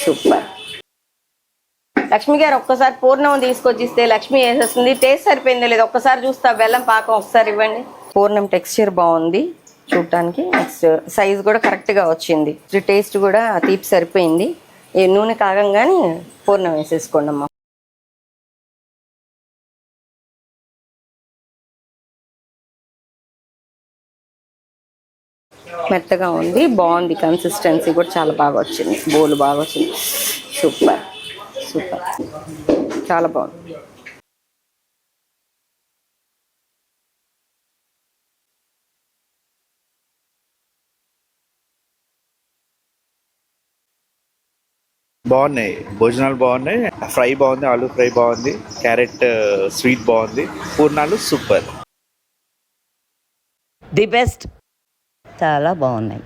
Super. Lakshmi గారు ఒక్కసారి పూర్ణం తీసుకొచ్చిస్తే లక్ష్మి వేసేస్తుంది. టేస్ట్ సరిపోయిందో లేదు ఒక్కసారి చూస్తా. బెల్లం పాకం ఒకసారి ఇవ్వండి. పూర్ణం టెక్స్చర్ బాగుంది చూడటానికి. నెక్స్ట్ సైజ్ కూడా కరెక్ట్గా వచ్చింది. టేస్ట్ కూడా తీపి సరిపోయింది. ఈ నూనె కాగంగానే పూర్ణం వేసేసుకోండి అమ్మ. మెత్తగా ఉంది, బాగుంది. కన్సిస్టెన్సీ కూడా చాలా బాగా వచ్చింది. బోలు బాగా వచ్చింది. సూపర్ సూపర్, చాలా బాగుంది. బాగున్నాయి, భోజనాలు బాగున్నాయి. ఫ్రై బాగుంది, ఆలూ ఫ్రై బాగుంది, క్యారెట్ స్వీట్ బాగుంది, పూర్ణాలు సూపర్. ది బెస్ట్, చాలా బాగున్నాయి.